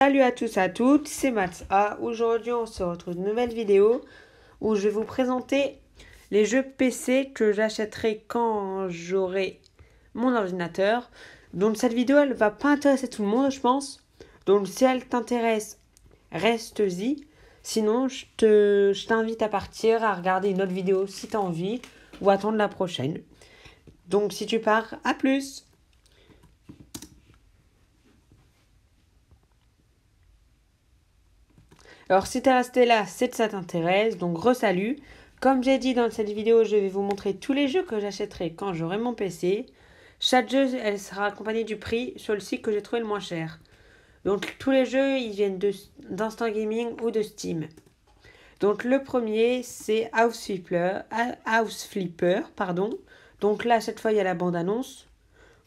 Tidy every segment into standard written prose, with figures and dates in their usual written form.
Salut à tous et à toutes, c'est Matza. Aujourd'hui, on se retrouve une nouvelle vidéo où je vais vous présenter les jeux PC que j'achèterai quand j'aurai mon ordinateur. Donc cette vidéo, elle va pas intéresser tout le monde, je pense. Donc si elle t'intéresse, reste-y. Sinon, je t'invite à partir, à regarder une autre vidéo si tu as envie ou attendre la prochaine. Donc si tu pars, à plus! Alors si t'es resté là, c'est que ça t'intéresse, donc re-salut. Comme j'ai dit dans cette vidéo, je vais vous montrer tous les jeux que j'achèterai quand j'aurai mon PC. Chaque jeu, elle sera accompagnée du prix sur le site que j'ai trouvé le moins cher. Donc tous les jeux, ils viennent d'Instant Gaming ou de Steam. Donc le premier, c'est House Flipper, pardon. Donc là, cette fois, il y a la bande-annonce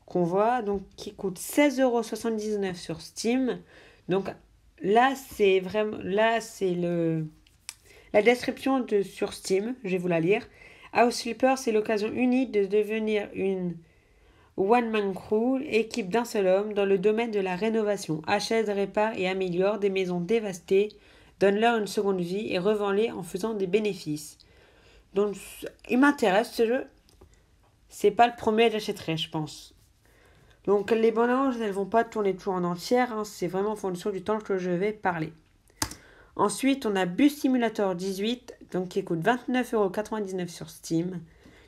qu'on voit, donc qui coûte 16,79€ sur Steam. Donc là, c'est vraiment, la description sur Steam, je vais vous la lire. House Flipper, c'est l'occasion unique de devenir une one-man crew, équipe d'un seul homme dans le domaine de la rénovation. Achète, répare et améliore des maisons dévastées, donne-leur une seconde vie et revend-les en faisant des bénéfices. Donc, il m'intéresse ce jeu. C'est pas le premier que j'achèterai, je pense. Donc, les bandes annonces, elles vont pas tourner tout en entière. C'est vraiment en fonction du temps que je vais parler. Ensuite, on a Bus Simulator 18, donc qui coûte 29,99€ sur Steam.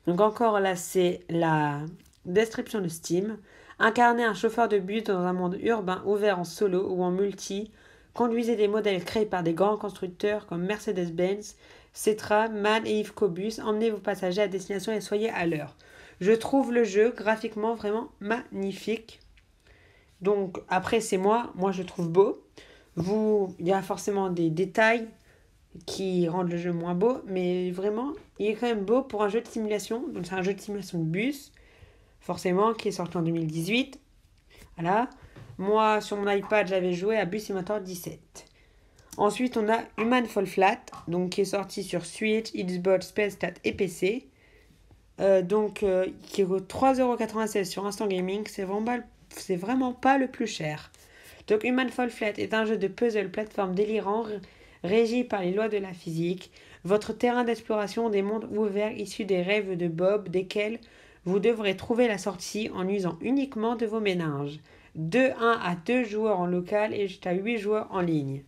Donc encore là, c'est la description de Steam. Incarnez un chauffeur de bus dans un monde urbain ouvert en solo ou en multi. Conduisez des modèles créés par des grands constructeurs comme Mercedes-Benz, Cetra, MAN et Ivcobus. Emmenez vos passagers à destination et soyez à l'heure. Je trouve le jeu graphiquement vraiment magnifique. Donc après, c'est moi je trouve beau. Il y a forcément des détails qui rendent le jeu moins beau, mais vraiment, il est quand même beau pour un jeu de simulation. Donc c'est un jeu de simulation de bus, forcément, qui est sorti en 2018. Voilà. Moi, sur mon iPad, j'avais joué à Bus Simulator 17. Ensuite, on a Human Fall Flat, donc qui est sorti sur Switch, Xbox, PS4 et PC. Qui coûte 3,96€ sur Instant Gaming. C'est vraiment pas le plus cher. Donc Human Fall Flat est un jeu de puzzle plateforme délirant régi par les lois de la physique. Votre terrain d'exploration des mondes ouverts issus des rêves de Bob, desquels vous devrez trouver la sortie en usant uniquement de vos méninges. De 1 à 2 joueurs en local et jusqu'à 8 joueurs en ligne.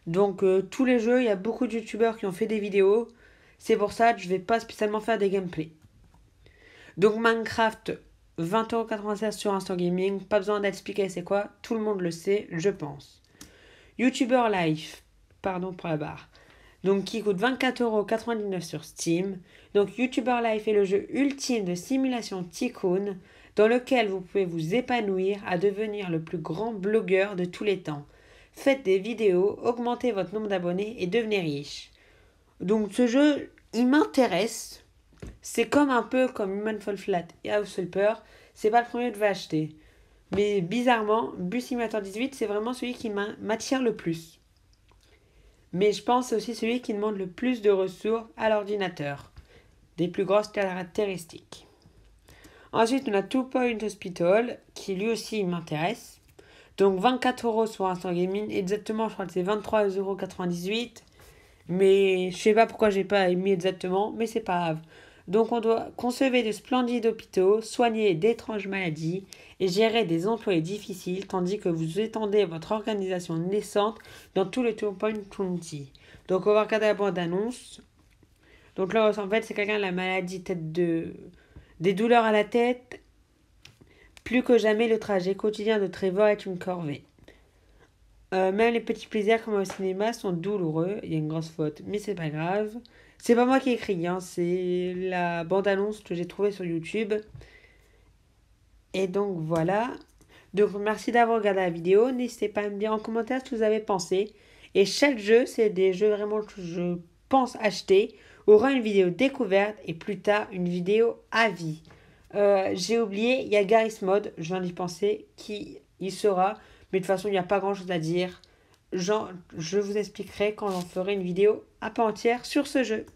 Donc tous les jeux, il y a beaucoup de youtubeurs qui ont fait des vidéos. C'est pour ça que je ne vais pas spécialement faire des gameplays. Donc Minecraft, 20,96€ sur Instant Gaming. Pas besoin d'expliquer c'est quoi. Tout le monde le sait, je pense. YouTuber Life, pardon pour la barre. Donc qui coûte 24,99€ sur Steam. Donc YouTuber Life est le jeu ultime de simulation tycoon dans lequel vous pouvez vous épanouir à devenir le plus grand blogueur de tous les temps. Faites des vidéos, augmentez votre nombre d'abonnés et devenez riche. Donc ce jeu, il m'intéresse. C'est un peu comme Human Fall Flat et House Flipper. C'est pas le premier que je vais acheter. Mais bizarrement, Bus Simulator 18, c'est vraiment celui qui m'attire le plus. Mais je pense que c'est aussi celui qui demande le plus de ressources à l'ordinateur. Des plus grosses caractéristiques. Ensuite, on a Two Point Hospital, qui lui aussi m'intéresse. Donc 24€ sur Instant Gaming. Exactement, je crois que c'est 23,98€. Mais je sais pas pourquoi j'ai pas mis exactement, mais c'est pas grave. Donc on doit concevoir de splendides hôpitaux, soigner d'étranges maladies et gérer des employés difficiles, tandis que vous étendez votre organisation naissante dans tout le Two Point County. Donc on va regarder la bande-annonce. Donc là, en fait, c'est quelqu'un qui a la maladie des douleurs à la tête. Plus que jamais, le trajet quotidien de Trevor est une corvée. Même les petits plaisirs comme au cinéma sont douloureux. Il y a une grosse faute, mais c'est pas grave. C'est pas moi qui ai écrit, c'est la bande-annonce que j'ai trouvée sur YouTube. Et donc voilà. Donc merci d'avoir regardé la vidéo. N'hésitez pas à me dire en commentaire ce que vous avez pensé. Et chaque jeu, c'est des jeux vraiment que je pense acheter. Aura une vidéo découverte et plus tard une vidéo avis. J'ai oublié, il y a Garry's Mod, je viens d'y penser, qui y sera. Mais de toute façon, il n'y a pas grand chose à dire. Je vous expliquerai quand j'en ferai une vidéo à part entière sur ce jeu.